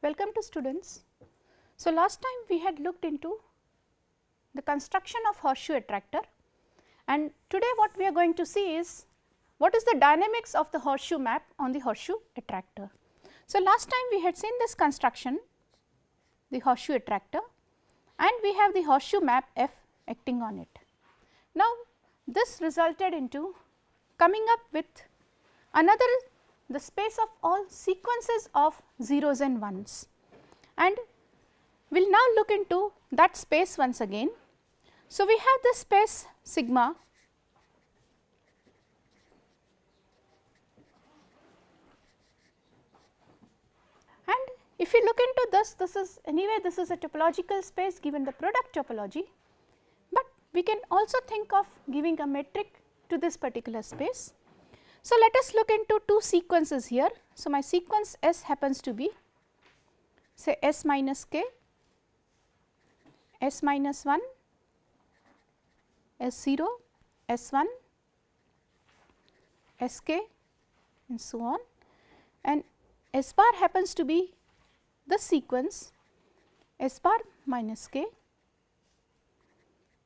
Welcome to students. So, last time we had looked into the construction of horseshoe attractor, and today what we are going to see is what is the dynamics of the horseshoe map on the horseshoe attractor. So, last time we had seen this construction, the horseshoe attractor, and we have the horseshoe map F acting on it. Now, this resulted into coming up with another the space of all sequences of zeros and ones, and we will now look into that space once again. So, we have this space sigma and if you look into this is anyway this is a topological space given the product topology, but we can also think of giving a metric to this particular space. So, let us look into two sequences here. So, my sequence S happens to be say S minus k, S minus 1, S0, S1, Sk and so on, and S bar happens to be the sequence S bar minus k,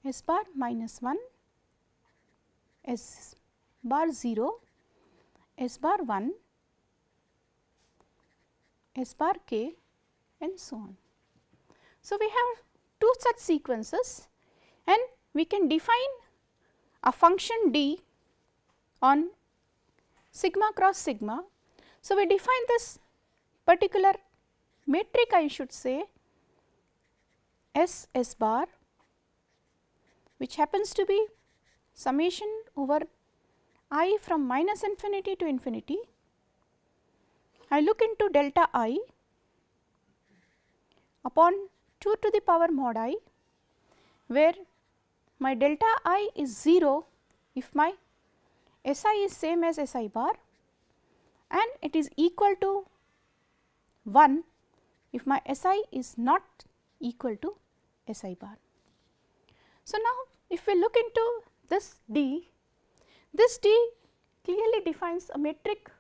S bar minus 1, S bar 0, S bar 1, S bar k and so on. So, we have two such sequences and we can define a function d on sigma cross sigma. So, we define this particular metric, I should say S bar, which happens to be summation over I from minus infinity to infinity. I look into delta I upon 2 to the power mod I, where my delta I is 0 if my Si is same as Si bar, and it is equal to 1 if my Si is not equal to Si bar. So, now if we look into this d, this d clearly defines a metric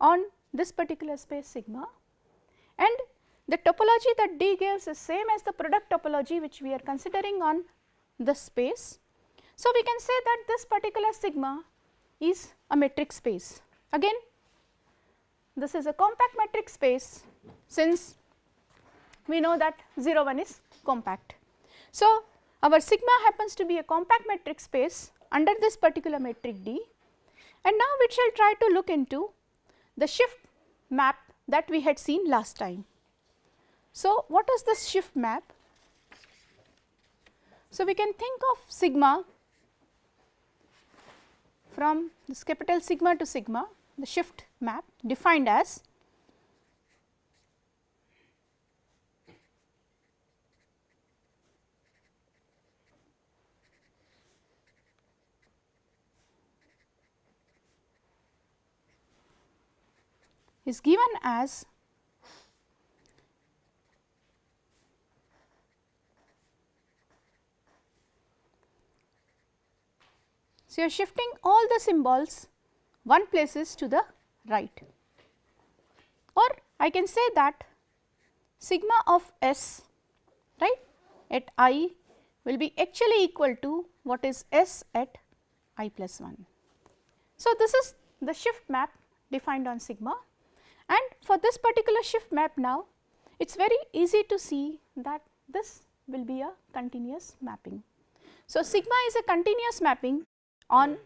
on this particular space sigma, and the topology that d gives is same as the product topology which we are considering on this space. So, we can say that this particular sigma is a metric space. Again, this is a compact metric space since we know that 0 1 is compact. So, our sigma happens to be a compact metric space under this particular metric d, and now we shall try to look into the shift map that we had seen last time. So, what is this shift map? So, we can think of sigma from this capital sigma to sigma, the shift map defined as is given as so, you are shifting all the symbols one places to the right, or I can say that sigma of S right at I will be actually equal to what is S at I plus 1. So, this is the shift map defined on sigma, and for this particular shift map now it is very easy to see that this will be a continuous mapping. So, sigma is a continuous mapping on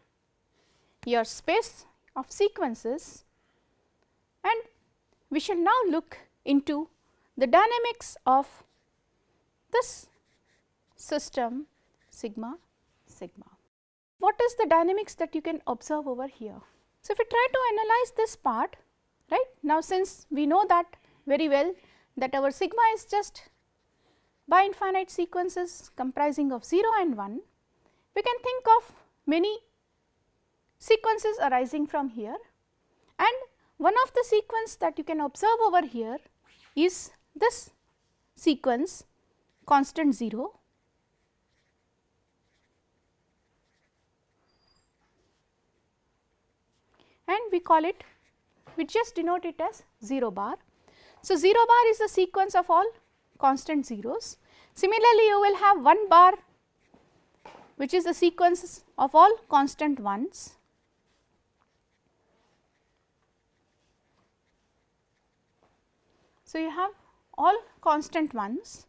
your space of sequences, and we shall now look into the dynamics of this system sigma sigma. What is the dynamics that you can observe over here? So, if we try to analyze this part, right now, since we know that very well that our sigma is just bi infinite sequences comprising of 0 and 1, we can think of many sequences arising from here, and one of the sequence that you can observe over here is this sequence constant 0, and we call it, we just denote it as 0 bar. So, 0 bar is the sequence of all constant zeros. Similarly, you will have 1 bar which is the sequence of all constant ones. So, you have all constant ones.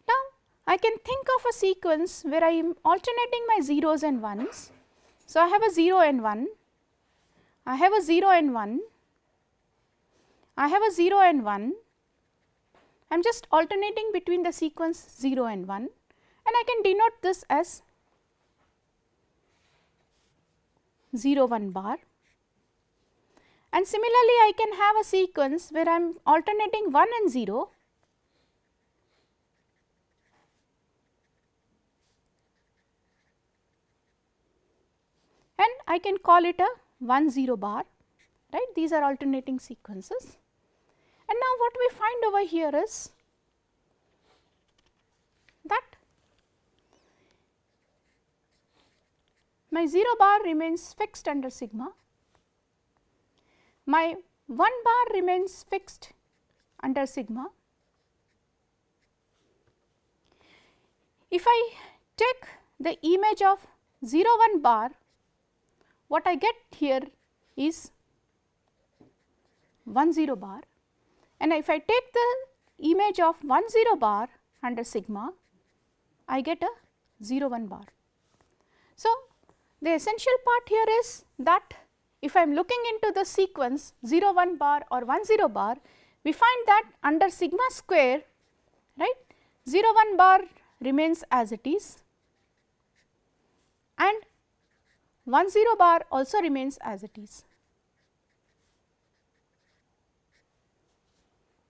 Now, I can think of a sequence where I am alternating my zeros and ones. So, I have a 0 and 1, I have a 0 and 1, I have a 0 and 1, I am just alternating between the sequence 0 and 1, and I can denote this as 0 1 bar. And similarly, I can have a sequence where I am alternating 1 and 0, and I can call it a 1 0 bar, right. These are alternating sequences. And now what we find over here is that my 0 bar remains fixed under sigma, my 1 bar remains fixed under sigma. If I take the image of 0 1 bar, what I get here is 1 0 bar, and if I take the image of 1 0 bar under sigma, I get a 0 1 bar. So, the essential part here is that if I am looking into the sequence 0 1 bar or 1 0 bar, we find that under sigma square, right, 0 1 bar remains as it is and 1 0 bar also remains as it is.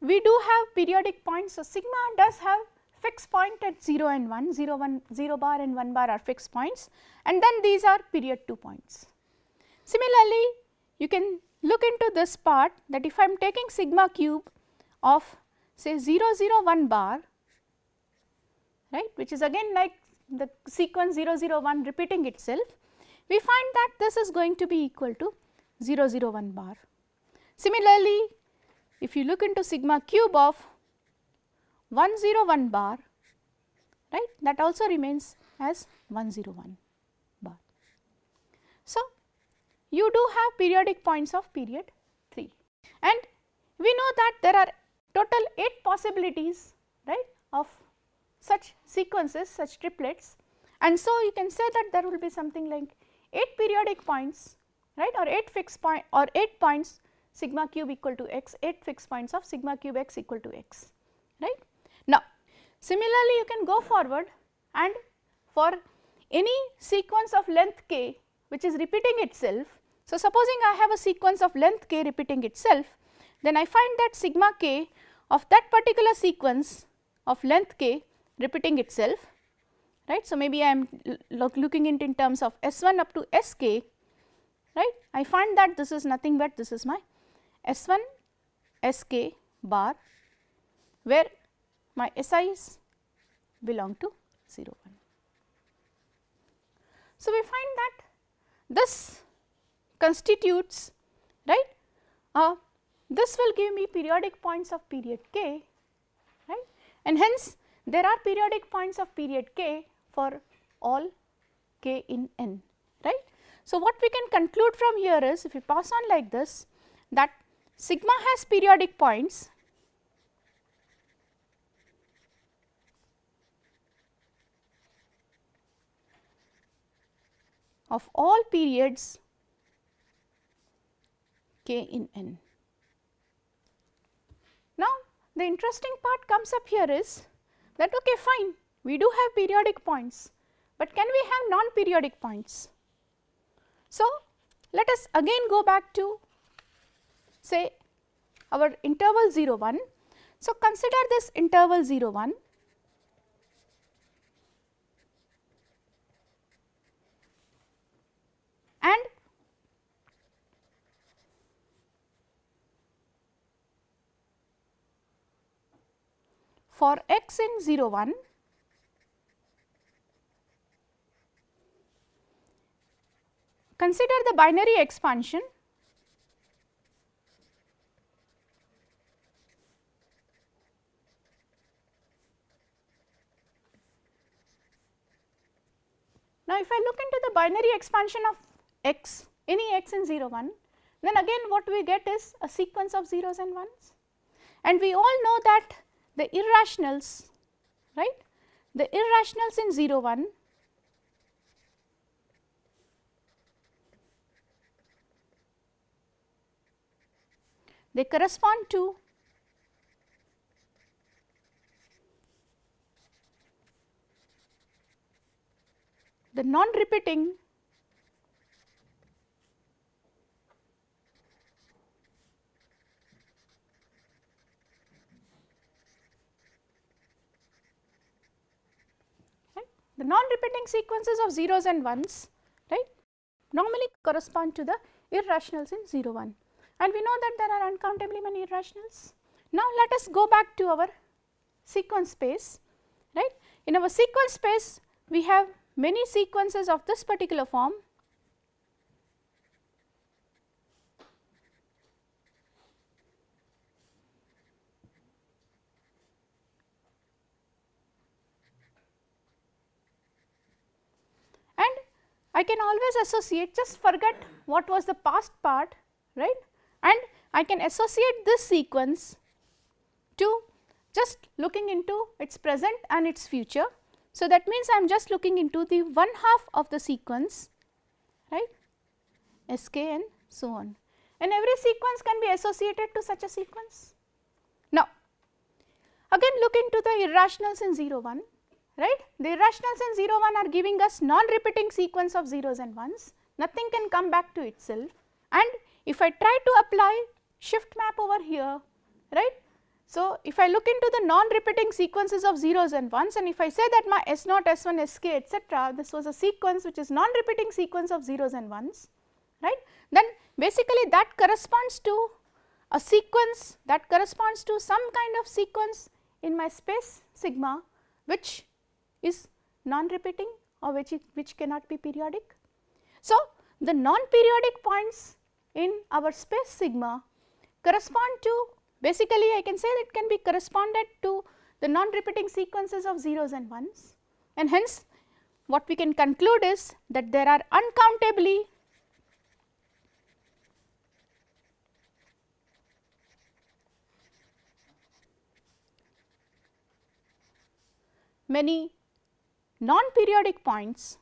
We do have periodic points. So, sigma does have fixed point at 0 and 1, 0 bar and 1 bar are fixed points, and then these are period 2 points. Similarly, you can look into this part that if I am taking sigma cube of say 0 0 1 bar, right, which is again like the sequence 0 0 1 repeating itself, we find that this is going to be equal to 0 0 1 bar. Similarly, if you look into sigma cube of 1 0 1 bar, right, that also remains as 1 0 1 bar. So, you do have periodic points of period 3, and we know that there are total 8 possibilities, right, of such sequences, such triplets, and so you can say that there will be something like 8 periodic points, right, or 8 fixed point or 8 points sigma cube equal to x, 8 fixed points of sigma cube x equal to x, right. Now, similarly, you can go forward and for any sequence of length k which is repeating itself. So, supposing I have a sequence of length k repeating itself, then I find that sigma k of that particular sequence of length k repeating itself, right. So, maybe I am looking into in terms of S1 up to Sk, right. I find that this is nothing but this is my S1 Sk bar, where my SI's belong to 0 1. So, we find that this constitutes, right, this will give me periodic points of period k, right, and hence there are periodic points of period k for all k in n, right. So, what we can conclude from here is, if we pass on like this, that sigma has periodic points of all periods k in n. Now, the interesting part comes up here is that okay fine, we do have periodic points, but can we have non-periodic points? So, let us again go back to say our interval 0 1. So, consider this interval 0 1 and for x in 0 1, consider the binary expansion Now, if I look into the binary expansion of x, any x in 0 1, then again what we get is a sequence of zeros and ones, and we all know that the irrationals, right, the irrationals in 0 1 they correspond to the non-repeating the non-repeating sequences of zeros and ones, right, normally correspond to the irrationals in 0 1, and we know that there are uncountably many irrationals. Now, let us go back to our sequence space, right. In our sequence space we have many sequences of this particular form, and I can always associate, just forget what was the past part, right, and I can associate this sequence to just looking into its present and its future. So, that means I am just looking into the one half of the sequence, right, Sk and so on, and every sequence can be associated to such a sequence. Now, again look into the irrationals in 0 1, right. The irrationals in 0 1 are giving us non-repeating sequence of zeros and ones, nothing can come back to itself, and if I try to apply shift map over here, right. So, if I look into the non-repeating sequences of zeros and ones, and if I say that my S0, S1, Sk etc., this was a sequence which is non-repeating sequence of zeros and ones, right, then basically that corresponds to a sequence, that corresponds to some kind of sequence in my space sigma which is non-repeating or which cannot be periodic. So, the non-periodic points in our space sigma correspond to, basically I can say that can be corresponded to the non-repeating sequences of zeros and ones, and hence what we can conclude is that there are uncountably many non-periodic points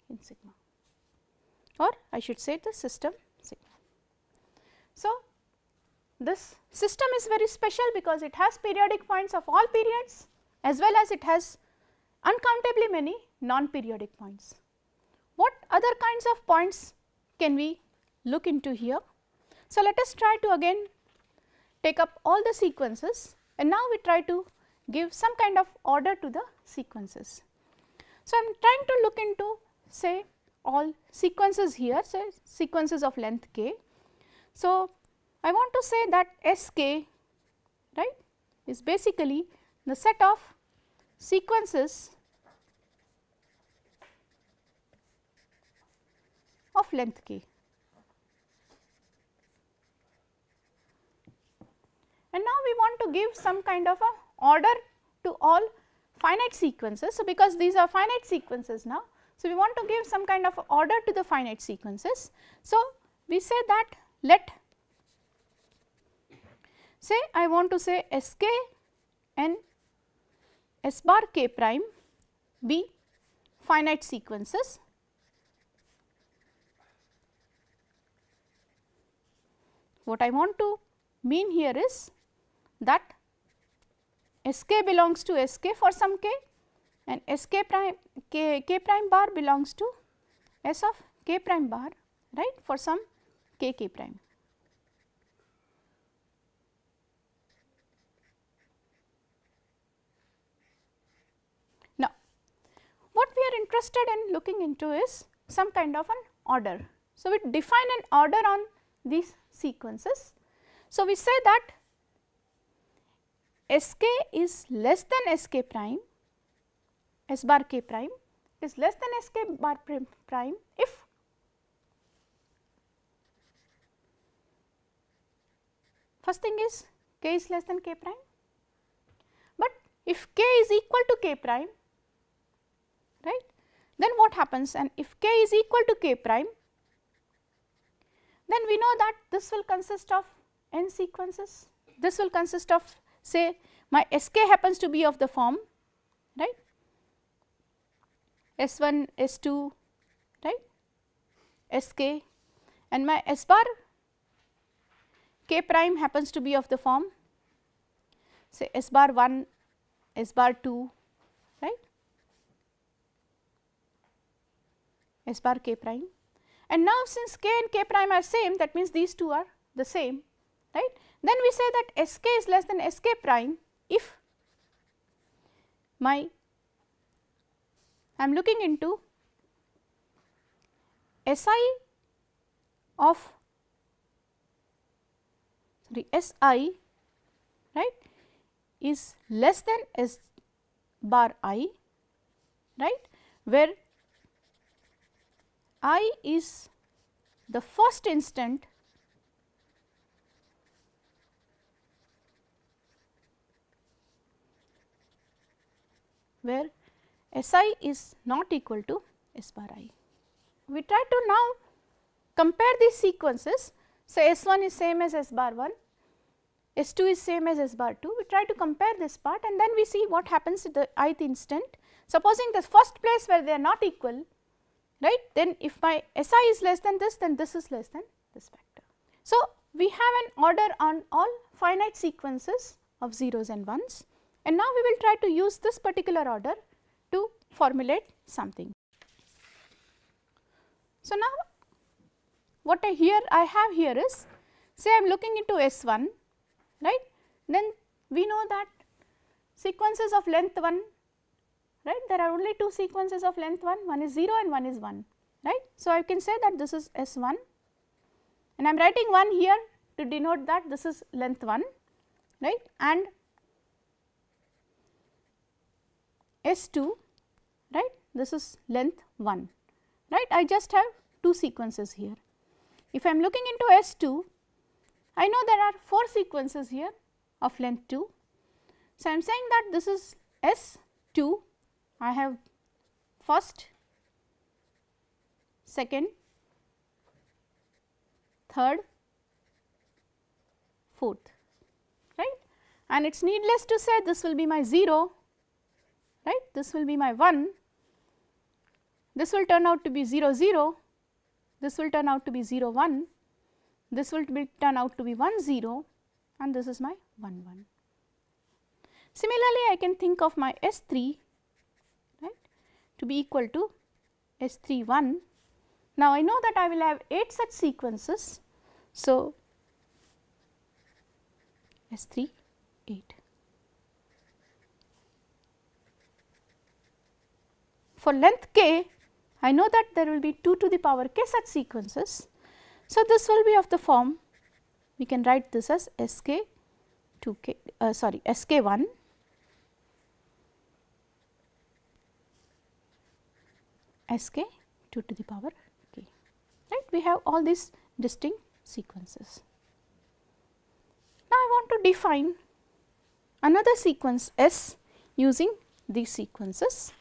in sigma, or I should say the system sigma. So, this system is very special because it has periodic points of all periods as well as it has uncountably many non-periodic points. What other kinds of points can we look into here? So, let us try to again take up all the sequences, and now we try to give some kind of order to the sequences. So, I am trying to look into say all sequences here, say sequences of length k. So, I want to say that Sk, right, is basically the set of sequences of length k. And now we want to give some kind of a order to all finite sequences. So, because these are finite sequences now, so we want to give some kind of order to the finite sequences. So, we say that let say I want to say Sk and S bar k prime be finite sequences. What I want to mean here is that Sk belongs to Sk for some k, and Sk prime k prime bar belongs to S of k prime bar, right, for some k prime. Now, what we are interested in looking into is some kind of an order. So, we define an order on these sequences. So, we say that Sk is less than Sk prime, S bar k prime is less than Sk bar prime if First thing is k is less than k prime, but if k is equal to k prime, right, then what happens? And if k is equal to k prime, then we know that this will consist of n sequences. This will consist of, say, my sk happens to be of the form, right, S1, S2, right, sk, and my S bar k prime happens to be of the form, say, S bar 1, S bar 2, right, S bar k prime. And now since k and k prime are same, that means these two are the same, right. Then we say that sk is less than sk prime if I am looking into Si of Si, right, is less than S bar I, right, where I is the first instant where Si is not equal to S bar I. We try to now compare these sequences. Say S1 is same as S bar 1, S2 is same as S bar 2. We try to compare this part and then we see what happens at the ith instant. Supposing the first place where they are not equal, right, then if my Si is less than this, then this is less than this factor. So, we have an order on all finite sequences of zeros and ones, and now we will try to use this particular order to formulate something. So, now what I have here is, say I am looking into S1, right, then we know that sequences of length 1, right, there are only two sequences of length 1 is 0 and 1 is 1, right. So, I can say that this is S1 and I am writing 1 here to denote that this is length 1, right, and S2, right, this is length 1, right. I just have two sequences here. If I am looking into S2, I know there are 4 sequences here of length 2. So, I am saying that this is S2, I have first, second, third, fourth, right, and it is needless to say this will be my 0, right, this will be my 1, this will turn out to be 0 0, this will turn out to be 0 1, this will turn out to be 1 0 and this is my 1 1. Similarly, I can think of my S3, right, to be equal to S3 1. Now, I know that I will have 8 such sequences. So, S3 8. For length k, I know that there will be 2 to the power k such sequences. So, this will be of the form, we can write this as Sk 2k, Sk1, Sk 2 to the power k, right. We have all these distinct sequences. Now, I want to define another sequence S using these sequences.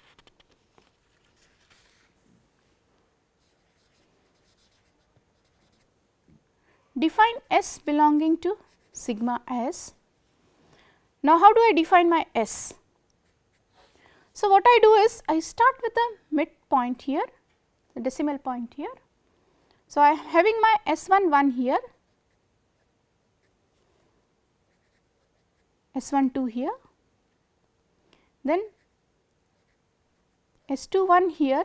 Define S belonging to sigma S. Now, how do I define my S? So, what I do is I start with the midpoint here, the decimal point here. So, I am having my S1 1 here, S1 2 here, then S2 1 here,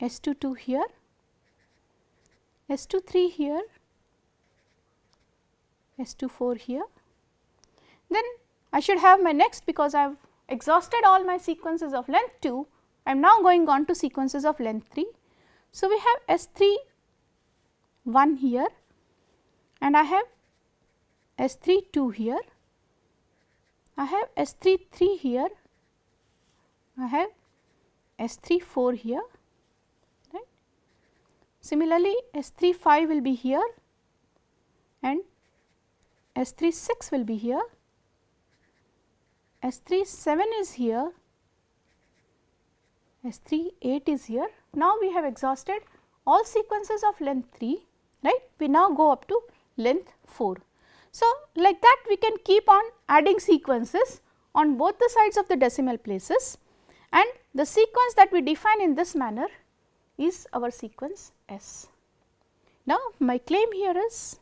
S2 2 here, S2 3 here, S2 4 here. Then I should have my next, because I have exhausted all my sequences of length 2, I am now going on to sequences of length 3. So, we have S3 1 here and I have S3 2 here, I have S3 3 here, I have S3 4 here, right. Similarly, S3 5 will be here and S3 6 will be here, S3 7 is here, S3 8 is here. Now we have exhausted all sequences of length 3, right. We now go up to length 4. So, like that we can keep on adding sequences on both the sides of the decimal places, and the sequence that we define in this manner is our sequence S. Now, my claim here is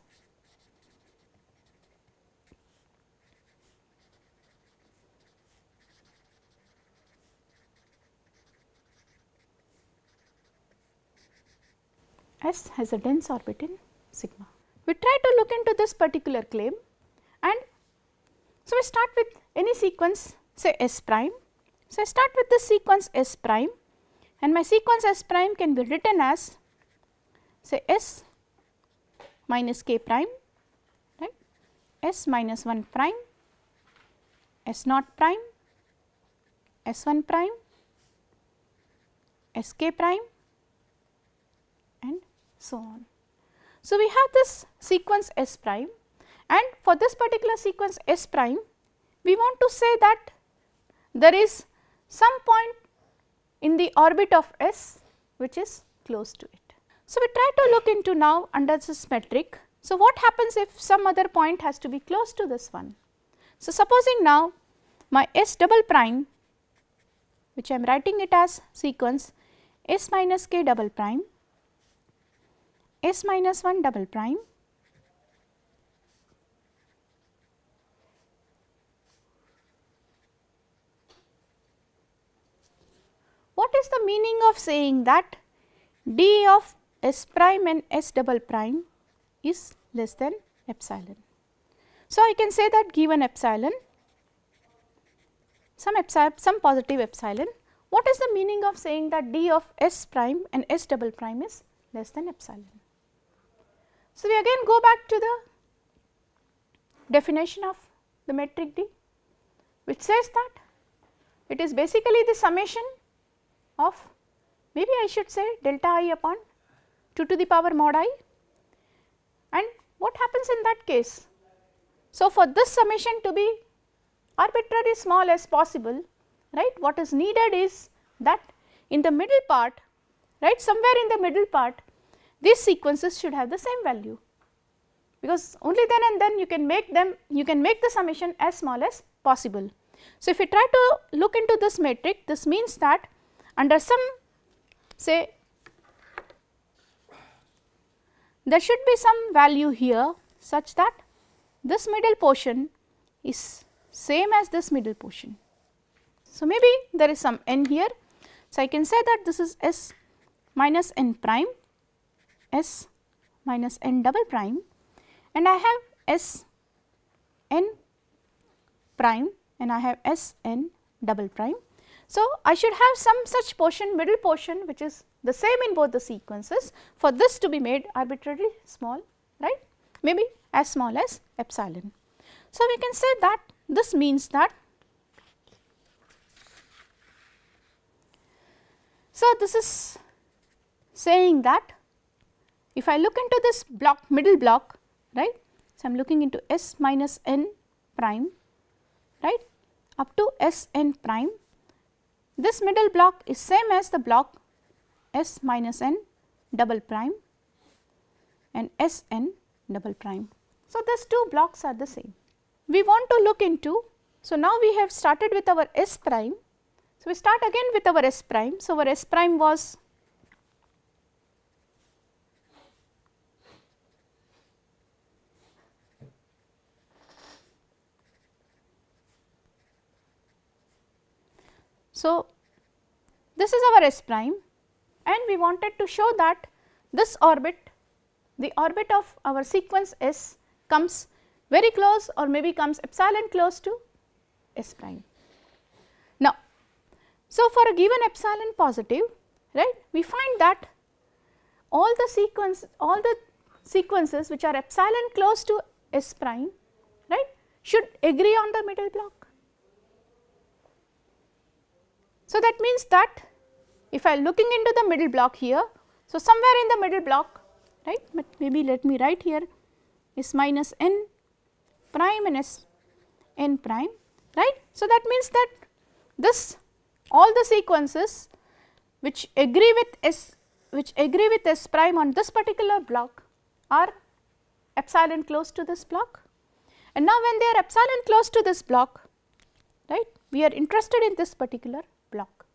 S has a dense orbit in sigma. We try to look into this particular claim, and so we start with any sequence, say S prime. So, I start with this sequence S prime, and my sequence S prime can be written as, say, S minus k prime, right, S minus 1 prime, S naught prime, S1 prime, Sk prime, and so on. So, we have this sequence S prime, and for this particular sequence S prime, we want to say that there is some point in the orbit of S which is close to it. So, we try to look into now under this metric. So, what happens if some other point has to be close to this one? So, supposing now my S double prime, which I am writing it as sequence S minus k double prime, S minus 1 double prime, what is the meaning of saying that d of S prime and S double prime is less than epsilon? So, I can say that given epsilon, some positive epsilon, what is the meaning of saying that d of S prime and S double prime is less than epsilon? So, we again go back to the definition of the metric D, which says that it is basically the summation of, maybe I should say, delta I upon 2 to the power mod I, and what happens in that case? So, for this summation to be arbitrarily small as possible, right, what is needed is that in the middle part, right, somewhere in the middle part, these sequences should have the same value, because only then and then you can make the summation as small as possible. So, if we try to look into this metric, this means that under some, say, there should be some value here such that this middle portion is same as this middle portion. So, maybe there is some n here. So, I can say that this is S minus n prime, S minus n double prime, and I have S n prime and I have S n double prime. So, I should have some such portion, middle portion, which is the same in both the sequences, for this to be made arbitrarily small, right, maybe as small as epsilon. So, we can say that this means that, so this is saying that if I look into this block, middle block, right, so I am looking into S minus n prime, right, up to S n prime, this middle block is same as the block S minus n double prime and S n double prime. So, these two blocks are the same. We want to look into, so now we have started with our S prime. So, we start again with our S prime. So, our S prime was so, this is our S prime, and we wanted to show that this orbit, the orbit of our sequence S, comes very close or maybe comes epsilon close to S prime. Now, so for a given epsilon positive, right, we find that all the sequences which are epsilon close to S prime, right, should agree on the middle block. So, that means that if I am looking into the middle block here, so somewhere in the middle block, right, but maybe let me write here S minus n prime and S n prime, right. So, that means that this all the sequences which agree with S prime on this particular block are epsilon close to this block. And now, when they are epsilon close to this block, right, we are interested in this particular block.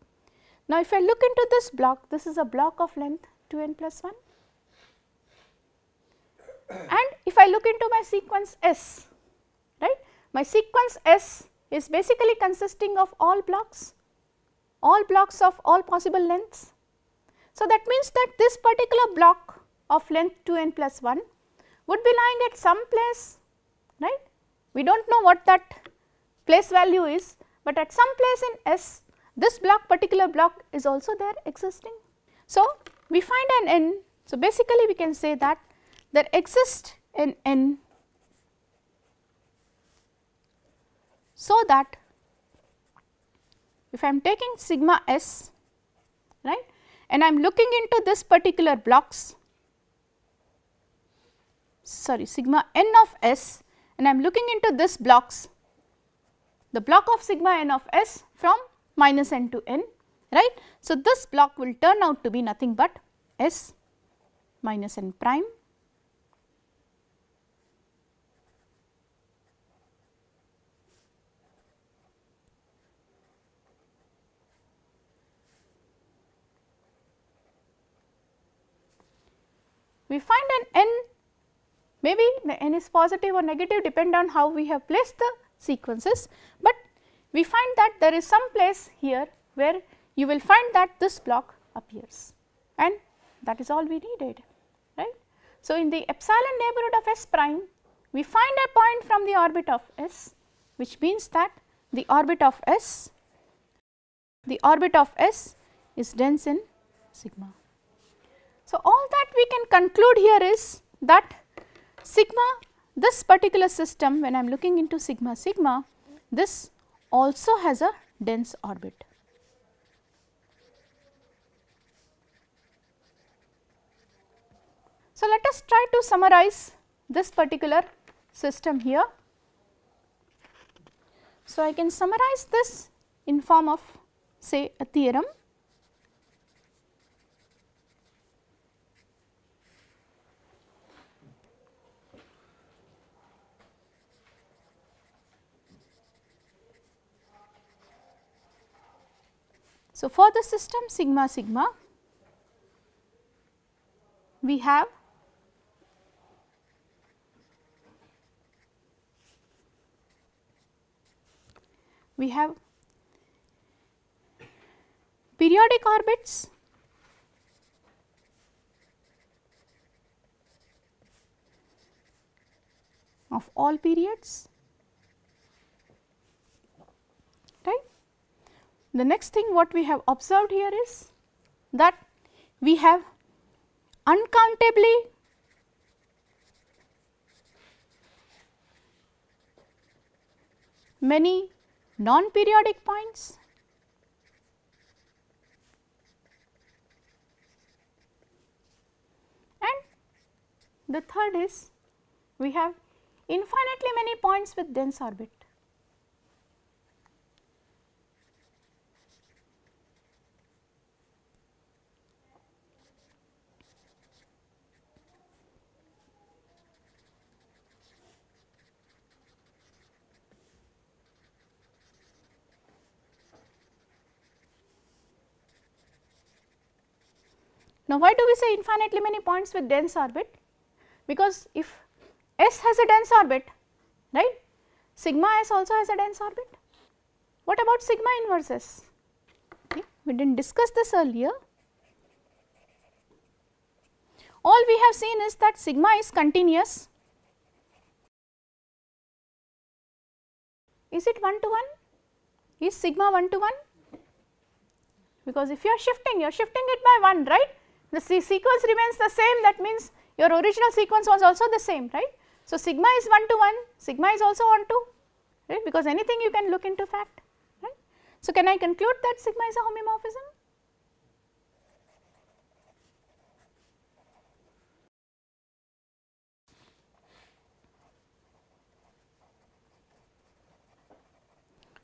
Now, if I look into this block, this is a block of length 2n plus 1, and if I look into my sequence S, right, my sequence S is basically consisting of all blocks of all possible lengths. So, that means that this particular block of length 2n plus 1 would be lying at some place, right. We do not know what that place value is, but at some place in S, this particular block is also there existing. So, we find an n. So, basically we can say that there exists an n so that if I am taking sigma S, right, and I am looking into this particular blocks, sigma n of S, and I am looking into this blocks, the block of sigma n of S from minus n to n, right. So, this block will turn out to be nothing but S minus n prime we find an n, maybe the n is positive or negative depend on how we have placed the sequences, but we find that there is some place here where you will find that this block appears, and that is all we needed, right. So, in the epsilon neighborhood of S prime, we find a point from the orbit of S, which means that the orbit of S is dense in sigma. So, all that we can conclude here is that sigma, this particular system, when I am looking into sigma sigma, this also has a dense orbit. So, let us try to summarize this particular system here. So, I can summarize this in form of say a theorem. So, for the system sigma sigma, we have periodic orbits of all periods, right. The next thing what we have observed here is that we have uncountably many non-periodic points, and the third is we have infinitely many points with dense orbit. Now, why do we say infinitely many points with dense orbit? Because if S has a dense orbit, right, sigma S also has a dense orbit. What about sigma inverse S? Okay, we did not discuss this earlier. All we have seen is that sigma is continuous. Is it 1 to 1? Is sigma 1 to 1? Because if you are shifting it by 1, right? The sequence remains the same, that means your original sequence was also the same, right. So, sigma is 1 to 1, sigma is also 1 to, right, because anything you can look into fact, right. So, can I conclude that sigma is a homomorphism?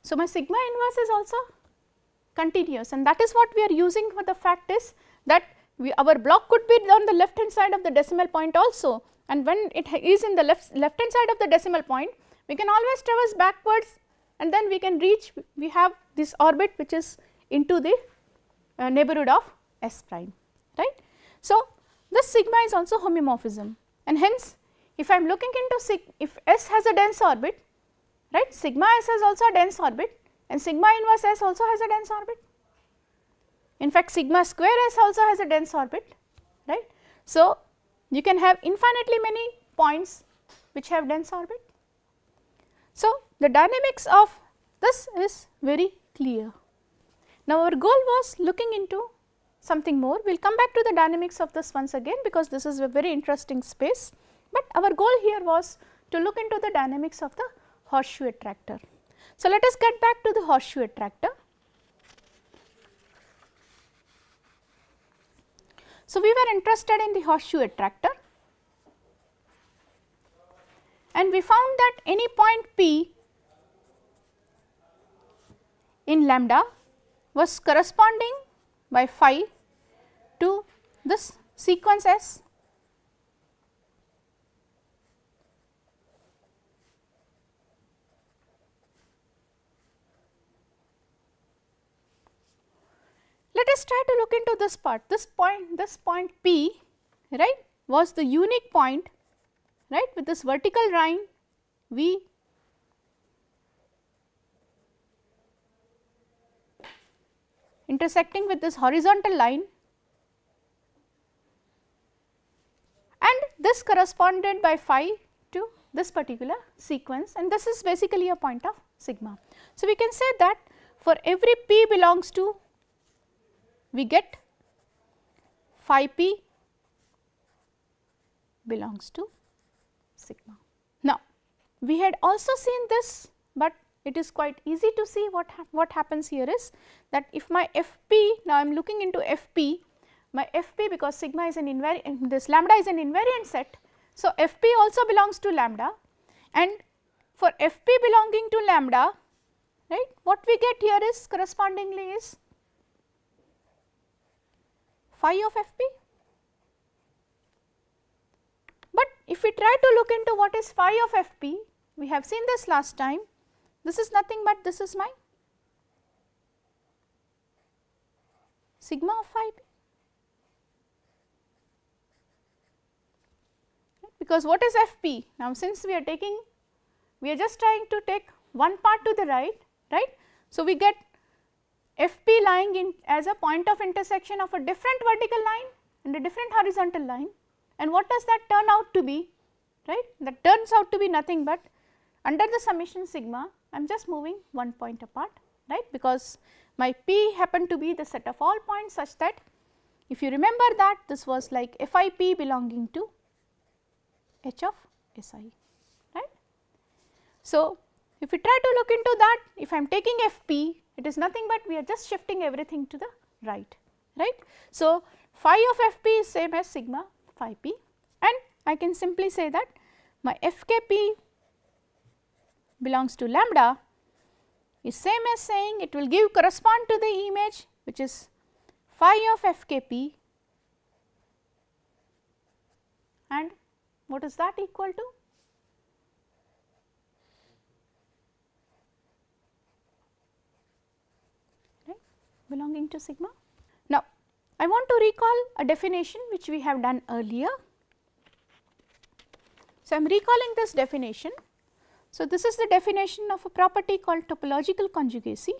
So, my sigma inverse is also continuous, and that is what we are using for the fact is that our block could be on the left hand side of the decimal point also, and when it is in the left hand side of the decimal point, we can always traverse backwards and then we can reach, we have this orbit which is into the neighborhood of S prime, right. So, this sigma is also homeomorphism, and hence if I am looking into if S has a dense orbit, right, sigma S has also a dense orbit and sigma inverse S also has a dense orbit. In fact, sigma square S also has a dense orbit, right. So, you can have infinitely many points which have dense orbit. So, the dynamics of this is very clear. Now, our goal was looking into something more. We will come back to the dynamics of this once again, because this is a very interesting space, but our goal here was to look into the dynamics of the horseshoe attractor. So, let us get back to the horseshoe attractor. So, we were interested in the horseshoe attractor and we found that any point P in lambda was corresponding by phi to this sequence S. Let us try to look into this part. This point P, right, was the unique point, right, with this vertical line V intersecting with this horizontal line, and this corresponded by phi to this particular sequence, and this is basically a point of sigma. So, we can say that for every P belongs to, we get phi P belongs to sigma. Now, we had also seen this, but it is quite easy to see what happens here is that if my Fp, now I am looking into Fp, my Fp, because sigma is an invariant, this lambda is an invariant set. So, Fp also belongs to lambda, and for Fp belonging to lambda, right, what we get here is correspondingly is phi of Fp. But if we try to look into what is phi of Fp, we have seen this last time, this is nothing but this is my sigma of phi p. Because what is Fp? Now, since we are just trying to take one part to the right, right. So, we get Fp lying in as a point of intersection of a different vertical line and a different horizontal line, and what does that turn out to be, right? That turns out to be nothing but under the summation sigma, I am just moving one point apart, right, because my P happened to be the set of all points such that if you remember that this was like Fip belonging to H of Si, right. So, if we try to look into that, if I am taking Fp, it is nothing but we are just shifting everything to the right, right. So, phi of Fp is same as sigma phi p, and I can simply say that my Fkp belongs to lambda is same as saying it will give correspond to the image which is phi of Fkp, and what is that equal to? Right, belonging to sigma. Now, I want to recall a definition which we have done earlier. So, I am recalling this definition. So, this is the definition of a property called topological conjugacy.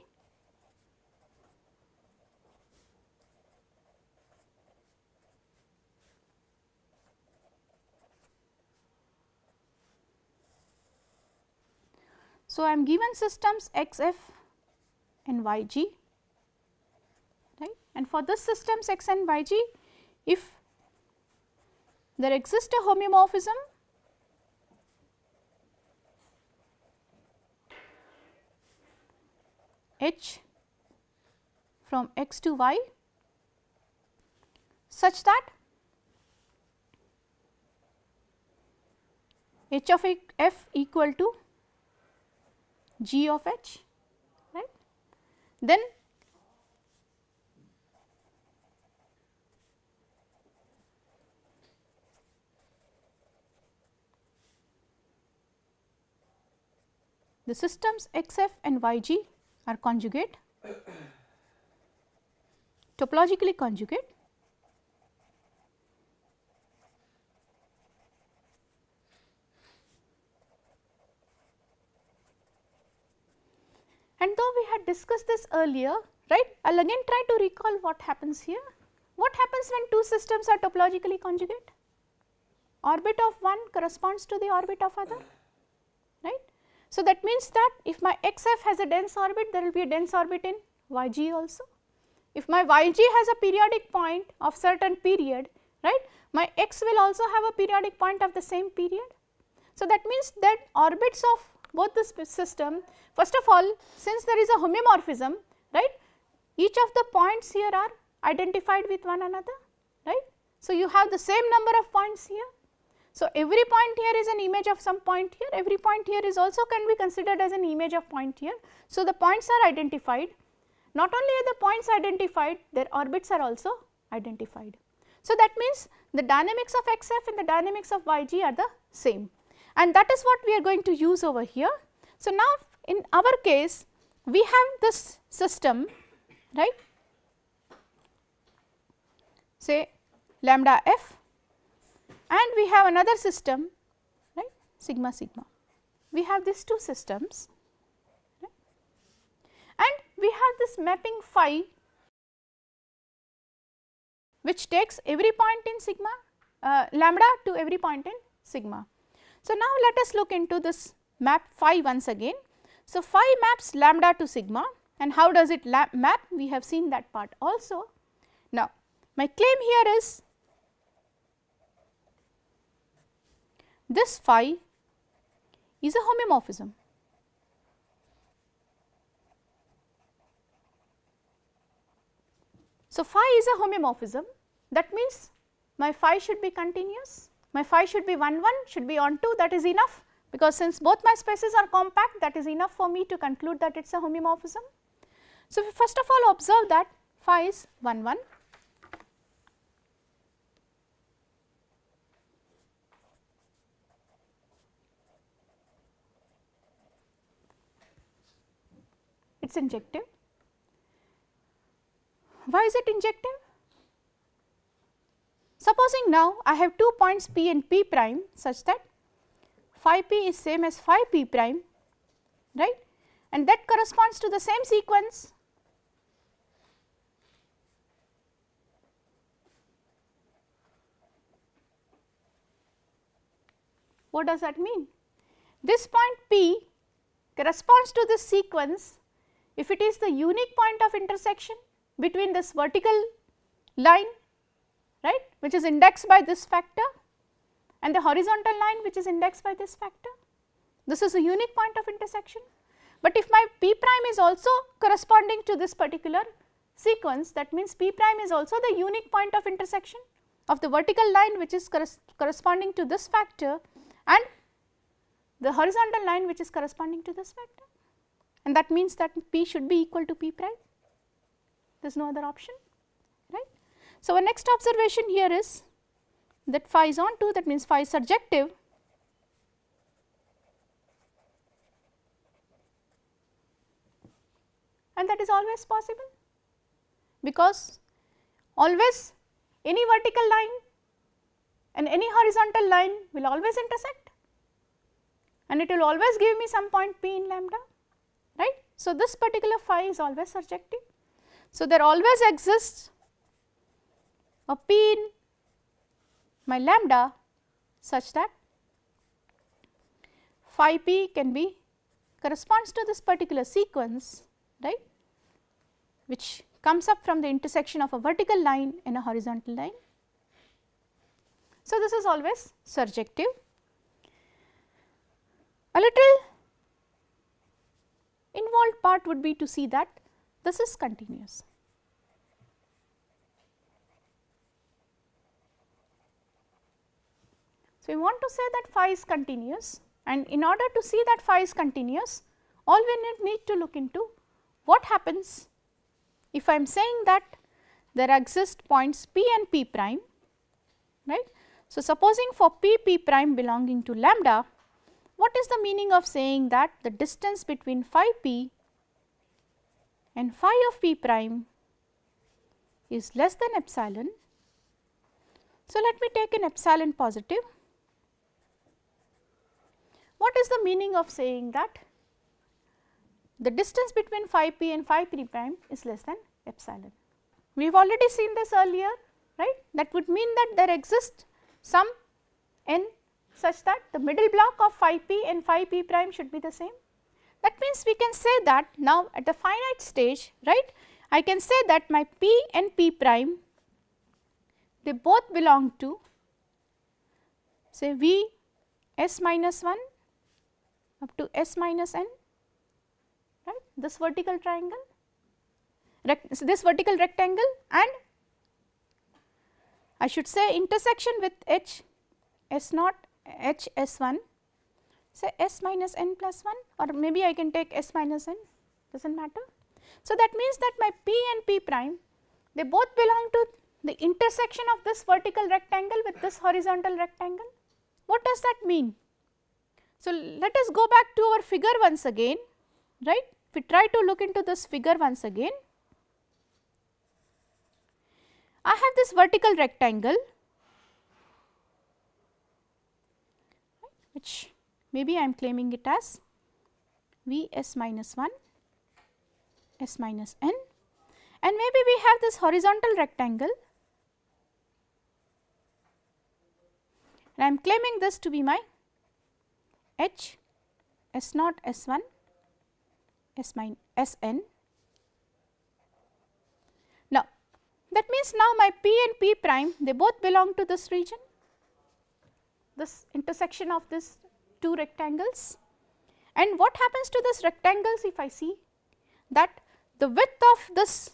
So, I am given systems xf and yg, right, and for this systems x and yg, if there exists a homeomorphism h from x to y such that h of f equal to g of h, then the systems xf and yg are conjugate, topologically conjugate, and though we had discussed this earlier, right, I will again try to recall what happens here. What happens when two systems are topologically conjugate? Orbit of one corresponds to the orbit of other, right. So, that means that if my xf has a dense orbit, there will be a dense orbit in yg also. If my yg has a periodic point of certain period, right, my x will also have a periodic point of the same period. So, that means that orbits of both the system, first of all, since there is a homeomorphism, right, each of the points here are identified with one another, right. So, you have the same number of points here. So, every point here is an image of some point here, every point here is also can be considered as an image of point here. So, the points are identified, not only are the points identified, their orbits are also identified. So, that means the dynamics of xf and the dynamics of yg are the same, and that is what we are going to use over here. So, now in our case we have this system, right, say lambda f, and we have another system, right, sigma sigma. We have these two systems, right, and we have this mapping phi which takes every point in sigma lambda to every point in sigma. So, now let us look into this map phi once again. So, phi maps lambda to sigma, and how does it map? We have seen that part also. Now, my claim here is this phi is a homeomorphism. So, phi is a homeomorphism, that means my phi should be continuous, my phi should be 1 1, should be on 2, that is enough, because since both my spaces are compact, that is enough for me to conclude that it is a homeomorphism. So, first of all observe that phi is 1 1. It is injective. Why is it injective? Supposing now I have 2 points P and P prime such that phi P is same as phi P prime, right, and that corresponds to the same sequence . What does that mean? This point P corresponds to this sequence if it is the unique point of intersection between this vertical line, right, which is indexed by this factor, and the horizontal line which is indexed by this factor. This is a unique point of intersection, but if my P prime is also corresponding to this particular sequence, that means P prime is also the unique point of intersection of the vertical line which is corresponding to this factor and the horizontal line which is corresponding to this factor, and that means that P should be equal to P prime. There is no other option, right. So, our next observation here is that phi is on 2, that means phi is surjective, and that is always possible, because always any vertical line and any horizontal line will always intersect, and it will always give me some point P in lambda, right. So, this particular phi is always surjective. So, there always exists a P in my lambda such that phi P can be corresponds to this particular sequence, right, which comes up from the intersection of a vertical line and a horizontal line. So, this is always surjective. A little involved part would be to see that this is continuous. So, we want to say that phi is continuous, and in order to see that phi is continuous, all we need to look into what happens if I am saying that there exist points P and P prime, right. So, supposing for P prime belonging to lambda, what is the meaning of saying that the distance between phi p and phi of P prime is less than epsilon. So, let me take an epsilon positive. What is the meaning of saying that the distance between phi p and phi p prime is less than epsilon? We have already seen this earlier, right. That would mean that there exists some n such that the middle block of phi p and phi p prime should be the same. That means we can say that now at the finite stage, right, I can say that my p and p prime, they both belong to say V s minus 1 up to s minus n, right, this vertical triangle, this vertical rectangle, and I should say intersection with h s naught h s 1, say s minus n plus 1, or maybe I can take s minus n, does not matter. So, that means that my p and p prime, they both belong to the intersection of this vertical rectangle with this horizontal rectangle. What does that mean? So, let us go back to our figure once again, right. If we try to look into this figure once again, I have this vertical rectangle, which maybe I am claiming it as V s minus 1 s minus n, and maybe we have this horizontal rectangle, and I am claiming this to be my h s naught s 1 s minus s n. Now, that means now my p and p prime, they both belong to this region, this intersection of these two rectangles. And what happens to this rectangles if I see that the width of this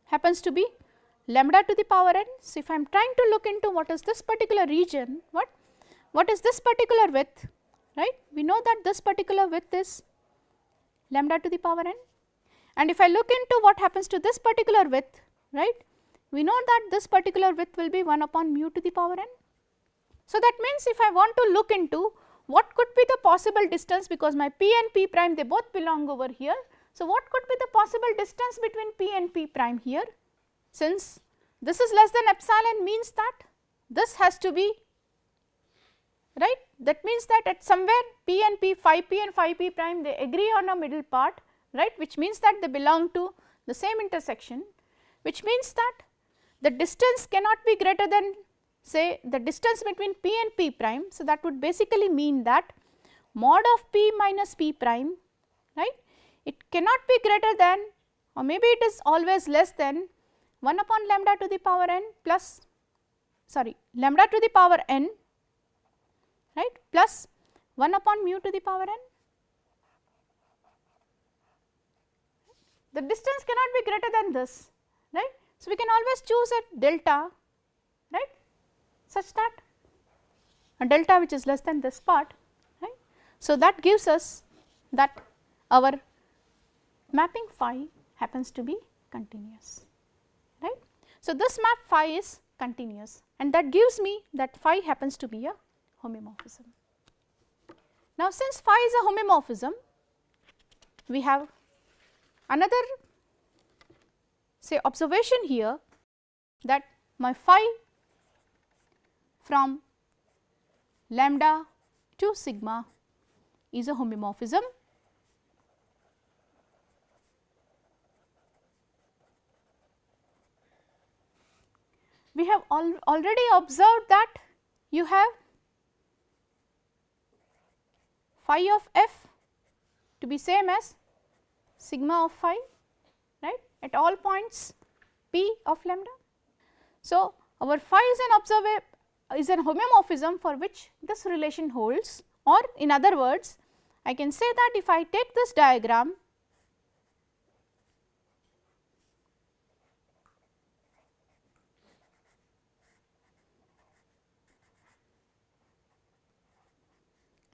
happens to be lambda to the power n. So, if I am trying to look into what is this particular region, what is this particular width, right, we know that this particular width is lambda to the power n, and if I look into what happens to this particular width, right, we know that this particular width will be 1 upon mu to the power n. So, that means if I want to look into what could be the possible distance, because my p and p prime, they both belong over here. So, what could be the possible distance between p and p prime here? Since this is less than epsilon, means that this has to be, right, that means that at somewhere p and p, phi p and phi p prime, they agree on a middle part, right, which means that they belong to the same intersection, which means that the distance cannot be greater than, say, the distance between p and p prime. So, that would basically mean that mod of p minus p prime, right, it cannot be greater than, or maybe it is always less than 1 upon lambda to the power n plus, sorry, lambda to the power n, right, plus 1 upon mu to the power n. The distance cannot be greater than this, right. So, we can always choose a delta, right, such that a delta which is less than this part, right. So, that gives us that our mapping phi happens to be continuous, right. So, this map phi is continuous, and that gives me that phi happens to be a homomorphism. Now, since phi is a homomorphism, we have another, say, observation here, that my phi from lambda to sigma is a homomorphism. We have already observed that you have phi of f to be same as sigma of phi, right, at all points p of lambda. So, our phi is an homomorphism for which this relation holds, or in other words, I can say that if I take this diagram,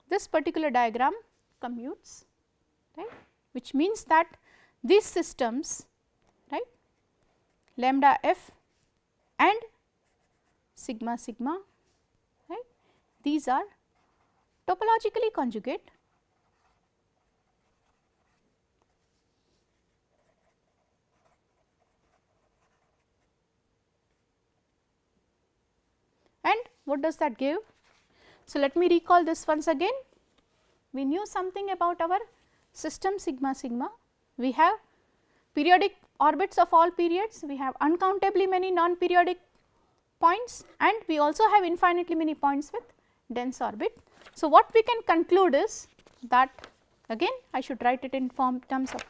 this particular diagram commutes, right, which means that these systems, right, lambda f and sigma sigma, right, these are topologically conjugate and what does that give? So, let me recall this once again. We knew something about our system sigma sigma. We have periodic orbits of all periods, we have uncountably many non-periodic points, and we also have infinitely many points with dense orbit. So, what we can conclude is that, again I should write it in terms of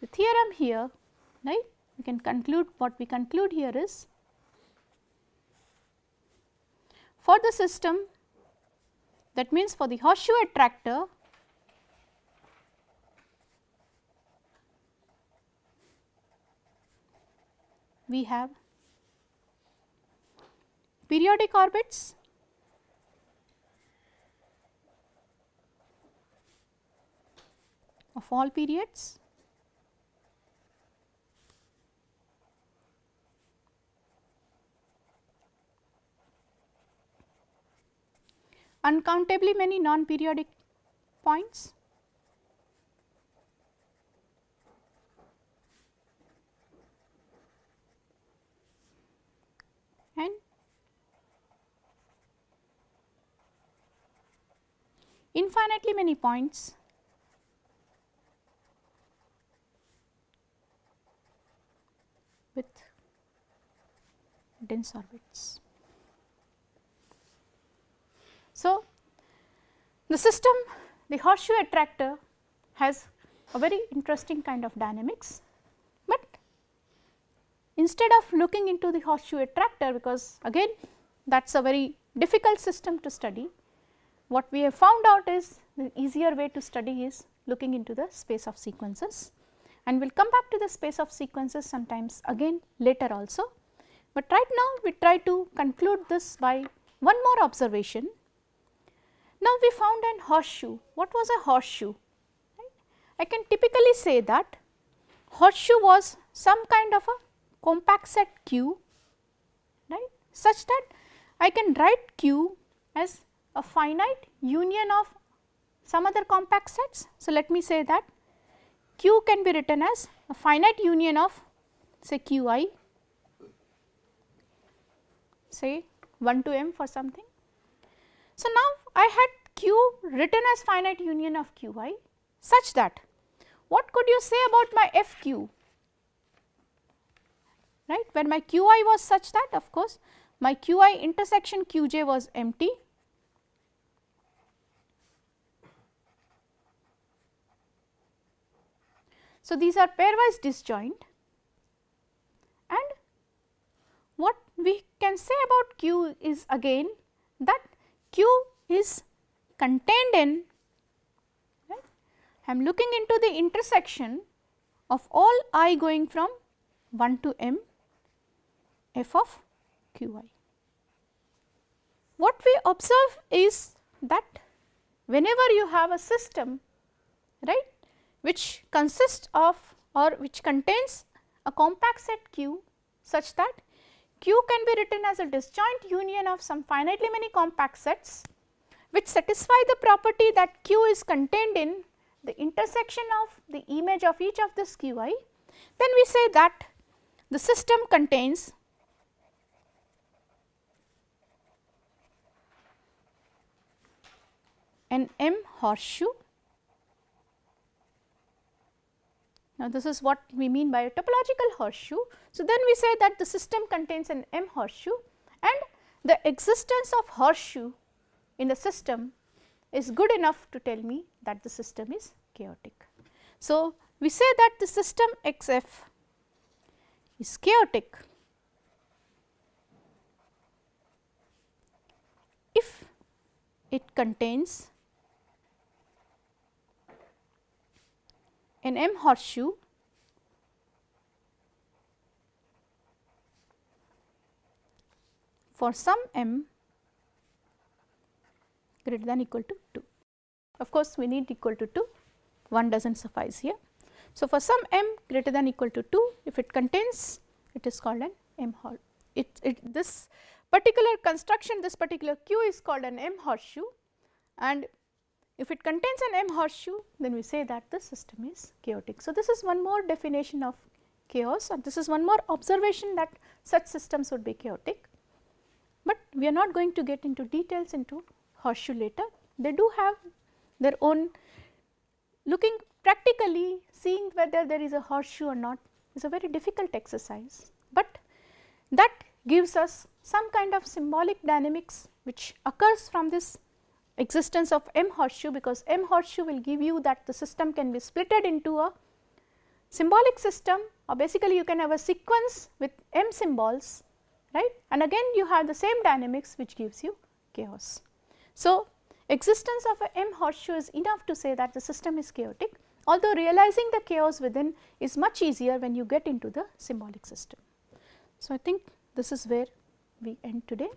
the theorem here, right. We can conclude, what we conclude here is, for the system, that means for the horseshoe attractor, we have periodic orbits of all periods, uncountably many non-periodic points, and infinitely many points with dense orbits. So, the system, the horseshoe attractor has a very interesting kind of dynamics, but instead of looking into the horseshoe attractor, because again that is a very difficult system to study, what we have found out is the easier way to study is looking into the space of sequences, and we will come back to the space of sequences sometimes again later also. But right now we try to conclude this by one more observation. Now, we found an horseshoe. What was a horseshoe? Right? I can typically say that horseshoe was some kind of a compact set Q, right, such that I can write Q as a finite union of some other compact sets. So, let me say that Q can be written as a finite union of say Qi, say 1 to m for something. So, now I had Q written as finite union of Qi such that, what could you say about my Fq, right, when my Qi was such that, of course, my Qi intersection Qj was empty. So, these are pairwise disjoint, and what we can say about Q is again that Q is contained in, right, I am looking into the intersection of all I going from 1 to m f of Qi. What we observe is that whenever you have a system, right, which consists of or which contains a compact set Q such that Q can be written as a disjoint union of some finitely many compact sets which satisfy the property that Q is contained in the intersection of the image of each of this Qi, then we say that the system contains an M horseshoe. Now, this is what we mean by a topological horseshoe. So, then we say that the system contains an M horseshoe, and the existence of horseshoe in the system is good enough to tell me that the system is chaotic. So, we say that the system Xf is chaotic if it contains an M horseshoe for some m greater than equal to 2. Of course, we need equal to 2, 1 does not suffice here. So, for some m greater than equal to 2, if it contains, it is called an M horseshoe. This particular construction, this particular Q is called an M horseshoe, and if it contains an M horseshoe, then we say that the system is chaotic. So, this is one more definition of chaos, and this is one more observation that such systems would be chaotic, but we are not going to get into details into horseshoe later. They do have their own looking practically, seeing whether there is a horseshoe or not is a very difficult exercise, but that gives us some kind of symbolic dynamics which occurs from this existence of M horseshoe, because M horseshoe will give you that the system can be splitted into a symbolic system, or basically you can have a sequence with M symbols, right, and again you have the same dynamics which gives you chaos. So, existence of a M horseshoe is enough to say that the system is chaotic, although realizing the chaos within is much easier when you get into the symbolic system. So, I think this is where we end today.